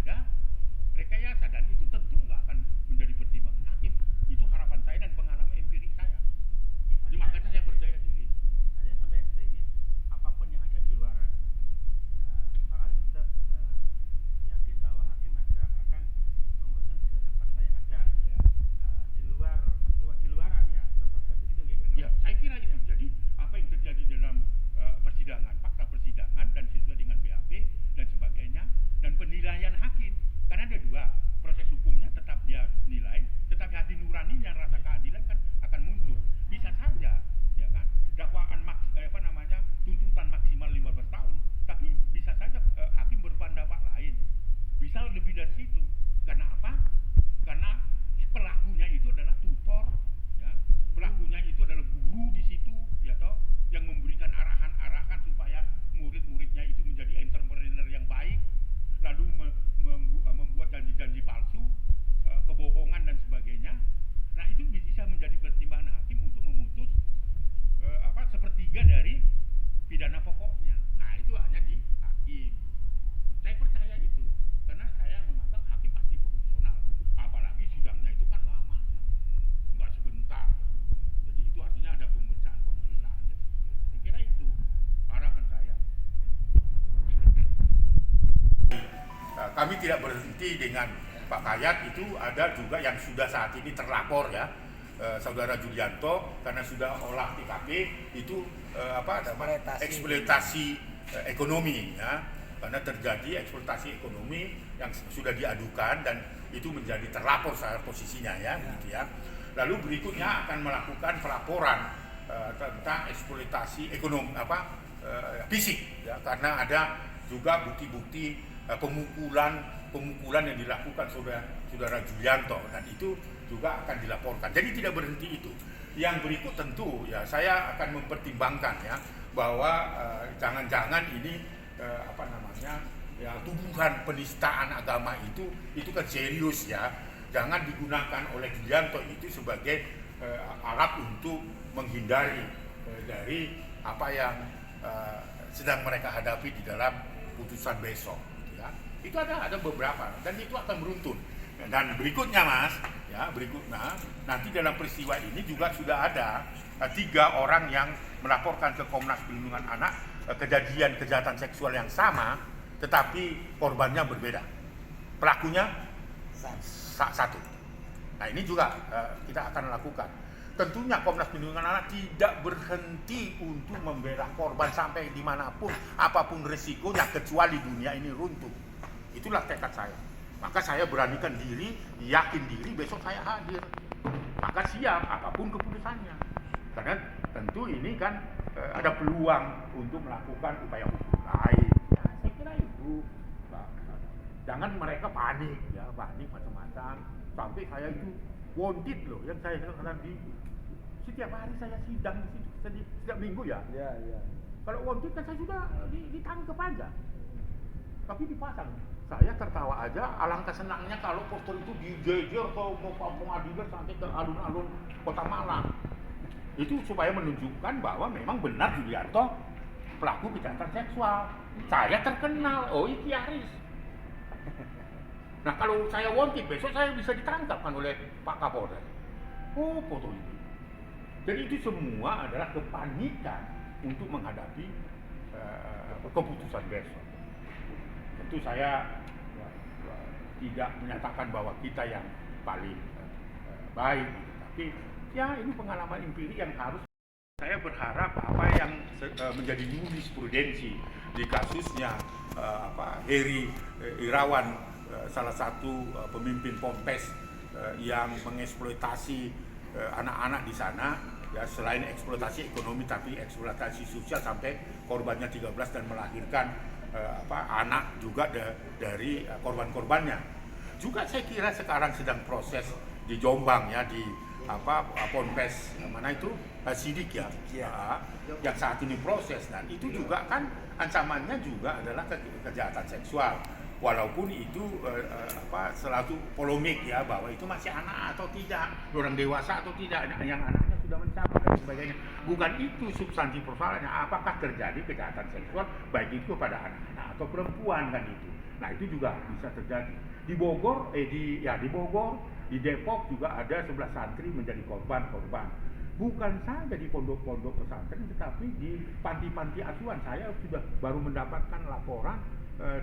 ada rekayasa, dan itu tentu nggak akan menjadi pertimbangan hakim. Itu harapan saya dan pengalaman empirik saya. Jadi makanya saya percaya diri. Artinya sampai detik ini apapun yang ada di luaran, Pak Aris tetap yakin bahwa hakim akan memutuskan berdasarkan fakta yang ada. Ya. Di luaran ya terus begitu kira-kira. Ya, saya kira itu. Jadi apa yang terjadi dalam persidangan, fakta persidangan dan sesuai dengan BAP dan sebagainya, dan penilaian hakim. Karena ada dua, proses hukumnya tetap dia nilai, tetapi hati nuraninya, rasa keadilan kan akan muncul. Bisa saja, ya kan, dakwaan tuntutan maksimal 15 tahun, tapi bisa saja hakim berpendapat lain. Bisa lebih dari situ. Karena apa? Karena pelakunya itu adalah tutor, ya. Pelakunya itu adalah guru di situ, ya toh, yang memberikan arahan-arahan supaya murid-muridnya itu menjadi entrepreneur yang baik, lalu membuat janji-janji palsu, kebohongan dan sebagainya. Nah, itu bisa menjadi pertimbangan hakim untuk memutus sepertiga dari pidana pokoknya. Nah, itu hanya di hakim. Saya percaya itu karena saya menganggap hakim pasti profesional. Apalagi sidangnya itu kan lama, nggak sebentar. Jadi itu artinya ada pemeriksaan dan sebagainya. Saya kira itu harapan saya. Kami tidak berhenti dengan Pak Kayat, itu ada juga yang sudah saat ini terlapor, ya, Saudara Julianto, karena sudah olah TKP itu eksploitasi ekonomi, ya, karena terjadi eksploitasi ekonomi yang sudah diadukan dan itu menjadi terlapor saat posisinya, ya, gitu ya. Lalu berikutnya akan melakukan pelaporan tentang eksploitasi ekonomi fisik, ya, karena ada juga bukti-bukti pemukulan yang dilakukan saudara Julianto, dan itu juga akan dilaporkan. Jadi tidak berhenti itu. Yang berikut tentu, ya, saya akan mempertimbangkan, ya, bahwa jangan-jangan ini ya, tuduhan penistaan agama itu kan serius, ya. Jangan digunakan oleh Julianto itu sebagai alat untuk menghindari dari apa yang sedang mereka hadapi di dalam putusan besok. Itu ada beberapa dan itu akan beruntun. Dan berikutnya, Mas, ya, berikutnya nanti dalam peristiwa ini juga sudah ada 3 orang yang melaporkan ke Komnas Perlindungan Anak kejadian kejahatan seksual yang sama, tetapi korbannya berbeda. Pelakunya satu. Nah, ini juga kita akan lakukan. Tentunya Komnas Perlindungan Anak tidak berhenti untuk membela korban sampai dimanapun, apapun resikonya, kecuali dunia ini runtuh. Itulah tekad saya. Maka saya beranikan diri, yakin diri besok saya hadir. Maka siap apapun keputusannya. Karena tentu ini kan ada peluang untuk melakukan upaya hukum lain. Ya, saya kira itu. Jangan mereka panik, ya, panik macam-macam. Sampai saya itu wanted loh, yang saya katakan setiap hari saya sidang di situ, setiap minggu, ya. Iya. Kalau wanted kan saya sudah ditangkap aja. Tapi dipasang. Saya tertawa aja, alangkah senangnya kalau poster itu dijejer ke pengadilan sampai ke alun-alun Kota Malang. Itu supaya menunjukkan bahwa memang benar Julianto pelaku kejahatan seksual. Saya terkenal, itu Aris. Nah, kalau saya wanted besok saya bisa ditangkap kan oleh Pak Kapolres. Foto itu. Jadi itu semua adalah kepanikan untuk menghadapi keputusan besok. Tentu saya tidak menyatakan bahwa kita yang paling baik, tapi ya ini pengalaman empirik yang harus. Saya berharap apa yang menjadi jurisprudensi di kasusnya Heri Irawan, salah satu pemimpin Ponpes yang mengeksploitasi anak-anak di sana, ya, selain eksploitasi ekonomi tapi eksploitasi sosial sampai korbannya 13 dan melahirkan anak juga dari korban-korbannya. Juga saya kira sekarang sedang proses di Jombang, ya, di Ponpes mana itu Sidik, ya, yang saat ini proses, dan itu juga kan ancamannya juga adalah kejahatan seksual. Walaupun itu selalu polemik, ya, bahwa itu masih anak atau tidak, orang dewasa atau tidak, yang anaknya sudah mencapai dan sebagainya. Bukan itu substansi persoalannya, apakah terjadi kejahatan seksual baik itu kepada anak-anak atau perempuan, kan itu. Nah itu juga bisa terjadi. Di Bogor, di Depok juga ada 11 santri menjadi korban. Bukan saja di pondok-pondok pesantren, tetapi di panti-panti asuhan. Saya sudah baru mendapatkan laporan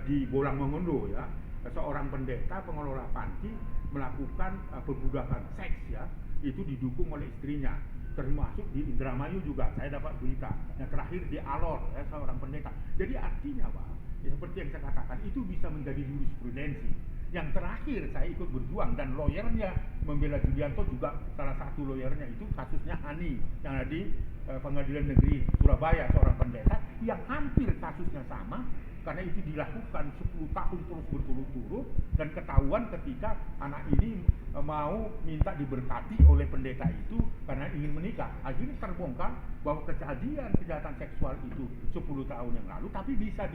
di Bolang Mongondo ya, seorang pendeta pengelola panti melakukan perbudakan seks ya, itu didukung oleh istrinya. Termasuk di Indramayu juga saya dapat berita. Yang terakhir di Alor ya, seorang pendeta. Jadi artinya Pak, ya, seperti yang saya katakan itu bisa menjadi jurisprudensi. Yang terakhir saya ikut berjuang dan lawyernya membela Julianto juga salah satu lawyernya itu kasusnya Hani yang ada di Pengadilan Negeri Surabaya, seorang pendeta yang hampir kasusnya sama karena itu dilakukan 10 tahun terus berturut-turut dan ketahuan ketika anak ini mau minta diberkati oleh pendeta itu karena ingin menikah. Akhirnya terbongkar bahwa kejahatan seksual itu 10 tahun yang lalu tapi bisa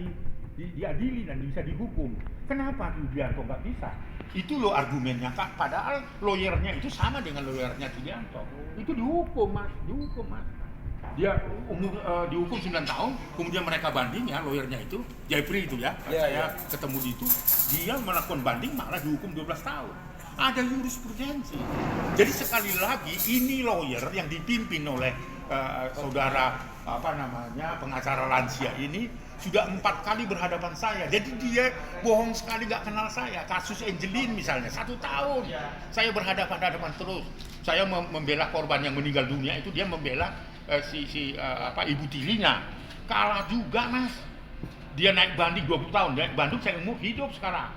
diadili dan bisa dihukum. Kenapa Julianto nggak bisa? Itu loh argumennya Kak, padahal lawyernya itu sama dengan lawyernya Julianto. Itu dihukum mas. Dia dihukum 9 tahun, kemudian mereka banding ya, lawyernya itu, Jeffrey itu ya, saya ketemu di itu, dia melakukan banding malah dihukum 12 tahun. Ada jurisprudensi. Jadi sekali lagi ini lawyer yang dipimpin oleh saudara pengacara lansia ini sudah 4 kali berhadapan saya. Jadi dia bohong sekali gak kenal saya. Kasus Angelin misalnya 1 tahun saya berhadapan terus. Saya membela korban yang meninggal dunia itu, dia membela ibu tirinya. Kalah juga mas. Dia naik banding 20 tahun. Naik banding saya umur hidup sekarang.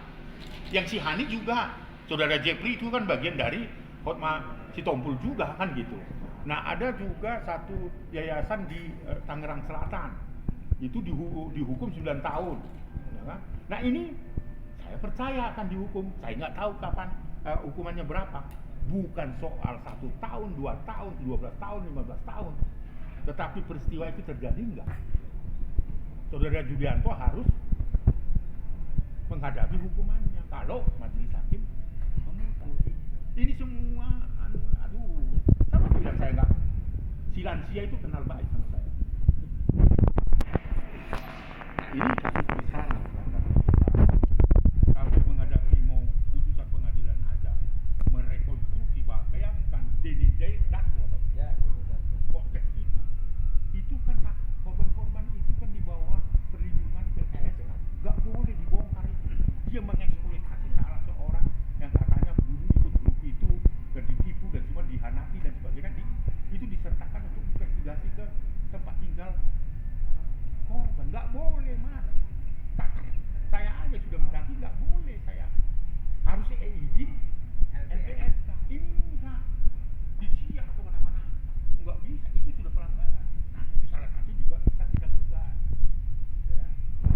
Yang si Hani juga, saudara Jeffrey itu kan bagian dari Hotma Sitompul juga kan gitu. Nah ada juga satu yayasan di Tangerang Selatan itu dihukum 9 tahun ya kan? Nah ini saya percaya akan dihukum. Saya nggak tahu kapan hukumannya berapa. Bukan soal 1 tahun, 2 tahun, 12 tahun, 15 tahun, tetapi peristiwa itu terjadi enggak? Saudara Julianto harus menghadapi hukumannya kalau majelis hakim memutus. Ini semua sama bilang saya enggak. Si lansia itu kenal baik sama saya. Ini kasus besar. Sampai menghadapi mau putusan pengadilan aja merekonstruksi, bayangkan Denny Darko podcast itu kan korban-korban itu kan di bawah perlindungan LPSK, nggak boleh dibongkar itu. Dia mengeksploitasi salah seorang yang katanya dulu ikut grup itu dan ditipu dan cuma dihanati dan sebagainya. Itu disertakan untuk investigasi ke tempat tinggal korban. Nggak boleh mas. Saya aja sudah mendaki, nggak boleh saya. Harusnya izin LPSK. Ini enggak disiar kemana-mana. Nggak bisa, itu sudah pelanggaran. Nah itu salah satu juga bisa kita gugat.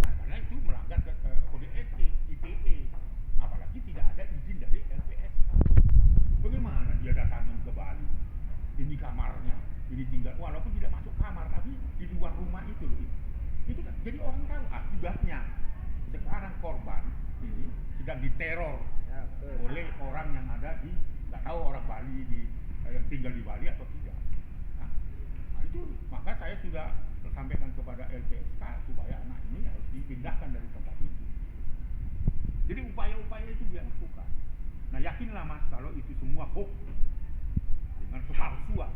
Karena itu melanggar kode etik ITE. Apalagi tidak ada izin dari LPSK. Bagaimana dia datangin ke Bali? Ini kamarnya, ini tinggal, walaupun tidak masuk kamar, tapi di luar rumah itu loh. Itu kan, jadi orang tahu akibatnya. Sekarang korban ini sedang diteror oleh orang yang ada di, nggak tahu orang Bali yang tinggal di Bali atau tidak. Nah itu maka saya sudah sampaikan kepada LPSK supaya anak ini harus dipindahkan dari tempat itu. Jadi upaya-upaya itu dia lakukan. Nah yakinlah mas kalau itu semua hoax dengan kepalsuan.